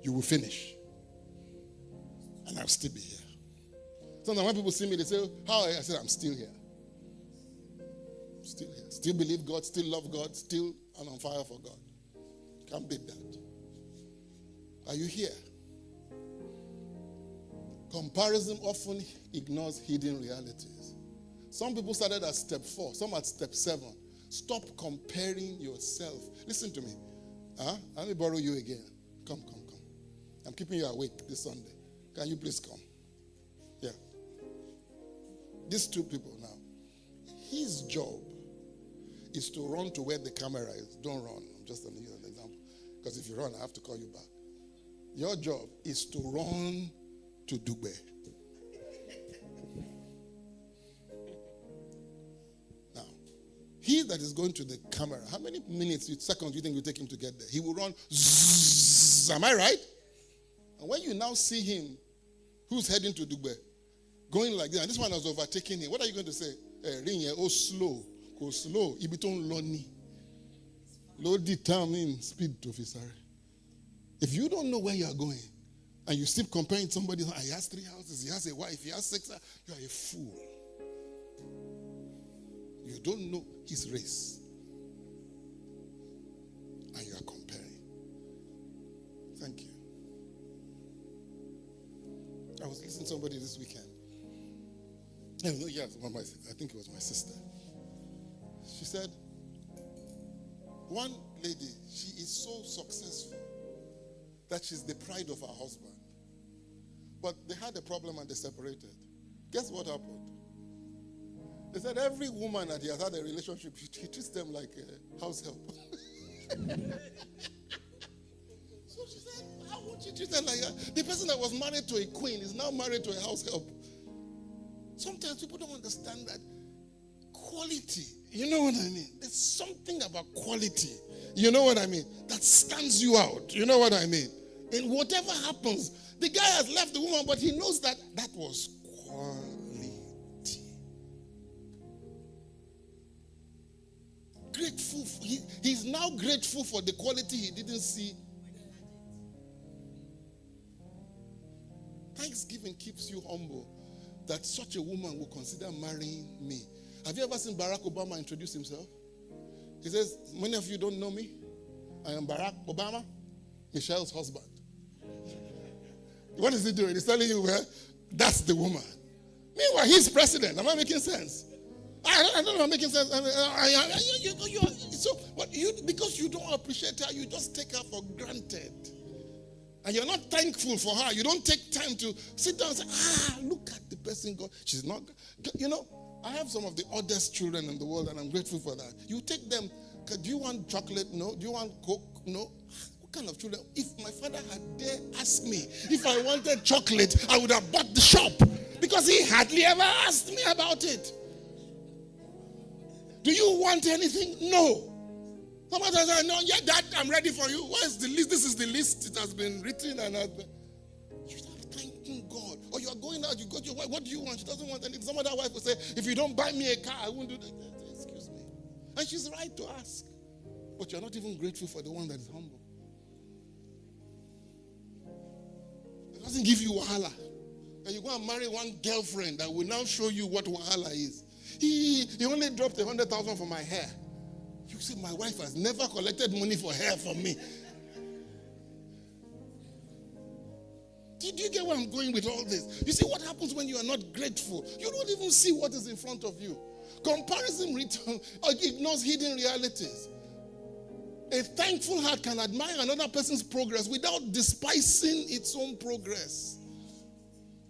you will finish. And I'll still be here. Sometimes when people see me, they say, how are you? I said, I'm still here. Still here. Still believe God, still love God, still on fire for God. Can't beat that. Are you here? Comparison often ignores hidden realities. Some people started at step 4, some at step 7. Stop comparing yourself. Listen to me. Let me borrow you again. Come. I'm keeping you awake this Sunday. Can you please come? Yeah. These two people now. His job is to run to where the camera is. Don't run. I'm just going to use an example. Because if you run, I have to call you back. Your job is to run to Dugbe. Now, he that is going to the camera, how many seconds do you think it will take him to get there? He will run. Zzz, am I right? And when you now see him, who's heading to Dugbe, going like that, and this one has overtaken him, what are you going to say? Slow. Go slow. Ibiton loni. Low determine speed to officer. If you don't know where you are going, and you still comparing somebody, he has 3 houses, he has a wife, he has 6, you are a fool. You don't know his race. And you are comparing. Thank you. I was listening to somebody this weekend. I think it was my sister. She said, one lady, she is so successful that she's the pride of her husband. But they had a problem and they separated. Guess what happened? They said every woman that he has had a relationship, he treats them like a house help. So she said, how would you treat them like that? The person that was married to a queen is now married to a house help. Sometimes people don't understand that quality. You know what I mean? There's something about quality. You know what I mean? That stands you out. You know what I mean? And whatever happens, the guy has left the woman, but he knows that that was quality. Grateful. He's now grateful for the quality he didn't see. Thanksgiving keeps you humble that such a woman will consider marrying me. Have you ever seen Barack Obama introduce himself? He says, many of you don't know me. I am Barack Obama, Michelle's husband. What is he doing? He's telling you, well, that's the woman. Meanwhile, he's president. Am I making sense? I don't know if I'm making sense. Because you don't appreciate her, you just take her for granted. And you're not thankful for her. You don't take time to sit down and say, look at the person God. She's not, I have some of the oddest children in the world, and I'm grateful for that. You take them, do you want chocolate? No. Do you want Coke? No. What kind of children? If my father had dared ask me if I wanted chocolate, I would have bought the shop. Because he hardly ever asked me about it. Do you want anything? No. Somebody says, no, yeah, Dad, I'm ready for you. What is the list? This is the list. It has been written and has been. You start thanking God. Or you are going out, you got your wife. What do you want? She doesn't want anything. Some other wife will say, if you don't buy me a car, I won't do that. Excuse me. And she's right to ask. But you're not even grateful for the one that is humble. It doesn't give you wahala. And you go and marry one girlfriend that will now show you what wahala is. He only dropped 100,000 for my hair. You see, my wife has never collected money for hair from me. Did you get where I'm going with all this? You see what happens when you are not grateful? You don't even see what is in front of you. Comparison ignores hidden realities. A thankful heart can admire another person's progress without despising its own progress.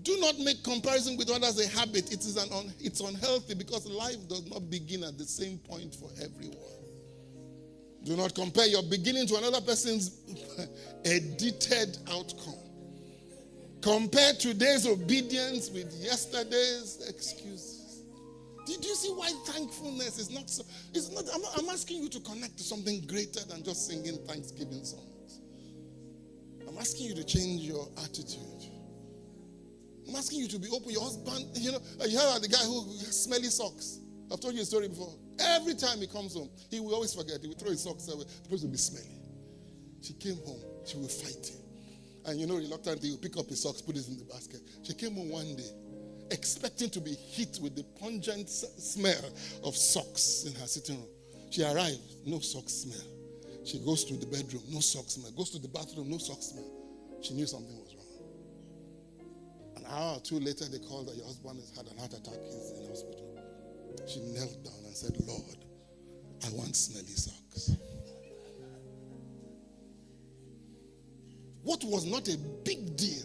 Do not make comparison with others a habit. It's unhealthy because life does not begin at the same point for everyone. Do not compare your beginning to another person's edited outcome. Compare today's obedience with yesterday's excuses. Did you see why thankfulness is not so? It's not. I'm asking you to connect to something greater than just singing Thanksgiving songs. I'm asking you to change your attitude. I'm asking you to be open. Your husband, you heard the guy who has smelly socks. I've told you a story before. Every time he comes home, he will always forget. He will throw his socks away. The place will be smelly. She came home. She will fight him. And reluctantly, you pick up his socks, put it in the basket. She came home one day, expecting to be hit with the pungent smell of socks in her sitting room. She arrived, no sock smell. She goes to the bedroom, no sock smell. Goes to the bathroom, no sock smell. She knew something was wrong. An hour or two later, they called that your husband has had an heart attack. He's in hospital. She knelt down and said, Lord, I want smelly socks. What was not a big deal.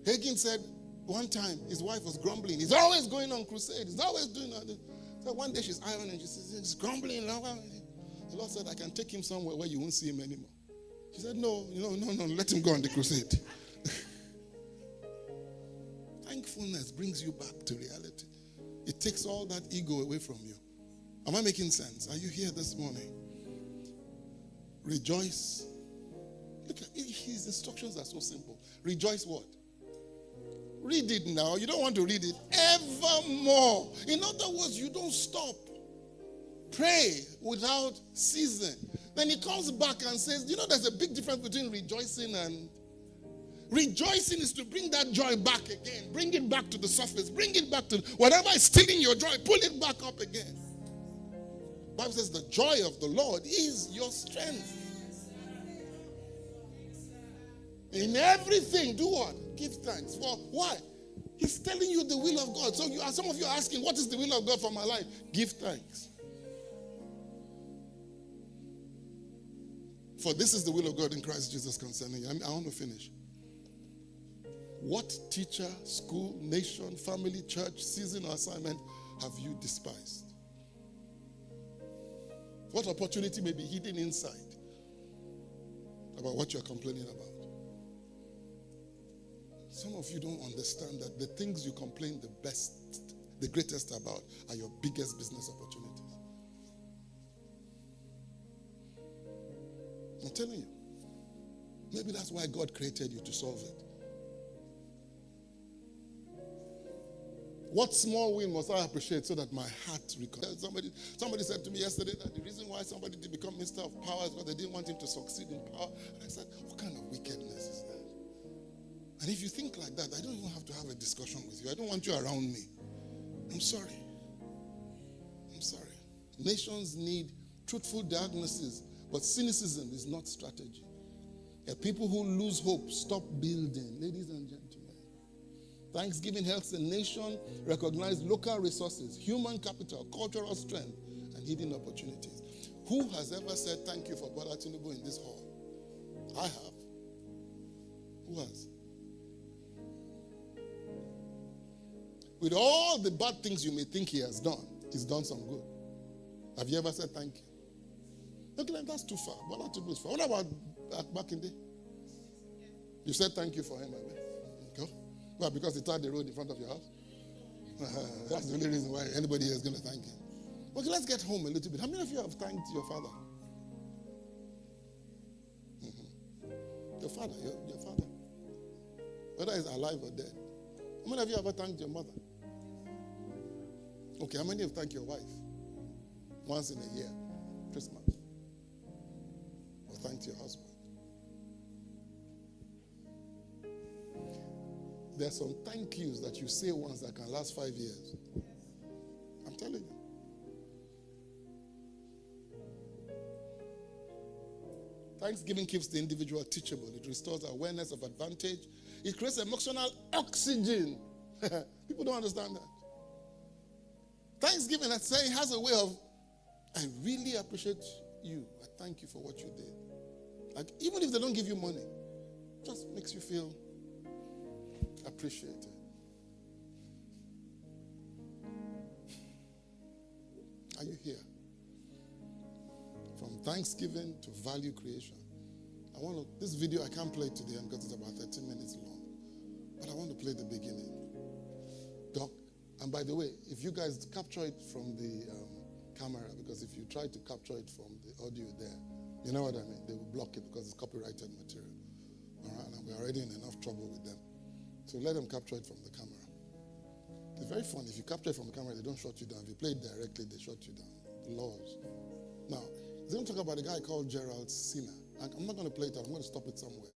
Hagin said one time his wife was grumbling. He's always going on crusade. He's always doing that. So one day she's ironing and she says, he's grumbling. The Lord said, I can take him somewhere where you won't see him anymore. She said, no, let him go on the crusade. Thankfulness brings you back to reality. It takes all that ego away from you. Am I making sense? Are you here this morning? Rejoice. Look at his instructions are so simple. Rejoice what? Read it now. You don't want to read it evermore. In other words, you don't stop. Pray without ceasing. Then he comes back and says, there's a big difference between rejoicing and... Rejoicing is to bring that joy back again. Bring it back to the surface. Bring it back to... Whatever is stealing your joy, pull it back up again. The Bible says the joy of the Lord is your strength. In everything, do what? Give thanks. For why? He's telling you the will of God. So some of you are asking, what is the will of God for my life? Give thanks. For this is the will of God in Christ Jesus concerning you. I want to finish. What teacher, school, nation, family, church, season, or assignment have you despised? What opportunity may be hidden inside about what you're complaining about? Some of you don't understand that the things you complain the greatest about are your biggest business opportunities. I'm telling you. Maybe that's why God created you, to solve it. What small win must I appreciate so that my heart recovers? Somebody said to me yesterday that the reason why somebody did become minister of power is because they didn't want him to succeed in power. And I said, what kind of wickedness is that? And if you think like that, I don't even have to have a discussion with you. I don't want you around me. I'm sorry. I'm sorry. Nations need truthful diagnosis, but cynicism is not strategy. People who lose hope stop building. Ladies and gentlemen, Thanksgiving helps the nation recognize local resources, human capital, cultural strength, and hidden opportunities. Who has ever said thank you for Bola Tinubu in this hall? I have. Who has? With all the bad things you may think he has done, he's done some good. Have you ever said thank you? Look, that's too far. Bola Tinubu is far. What about back in the day? You said thank you for him, I mean. Okay. Well, because he tarred the road in front of your house? That's the only reason why anybody here is going to thank him. Okay, let's get home a little bit. How many of you have thanked your father? Mm-hmm. Your father, your father. Whether he's alive or dead. How many of you have ever thanked your mother? Okay, how many have thanked your wife? Once in a year, Christmas. Or thanked your husband. There are some thank yous that you say once that can last 5 years. I'm telling you. Thanksgiving keeps the individual teachable. It restores awareness of advantage. It creates emotional oxygen. People don't understand that. Thanksgiving, I say, has a way of, I really appreciate you. I thank you for what you did. Like, even if they don't give you money, it just makes you feel appreciated. Are you here? From Thanksgiving to value creation. This video I can't play today because it's about 13 minutes long. But I want to play the beginning. Doc, and by the way, if you guys capture it from the camera, because if you try to capture it from the audio there, you know what I mean? They will block it because it's copyrighted material. All right, and we're already in enough trouble with them. So let them capture it from the camera. It's very fun. If you capture it from the camera, they don't shut you down. If you play it directly, they shut you down. The laws. Now, they're going to talk about a guy called Gerald Cena. I'm not going to play it out. I'm going to stop it somewhere.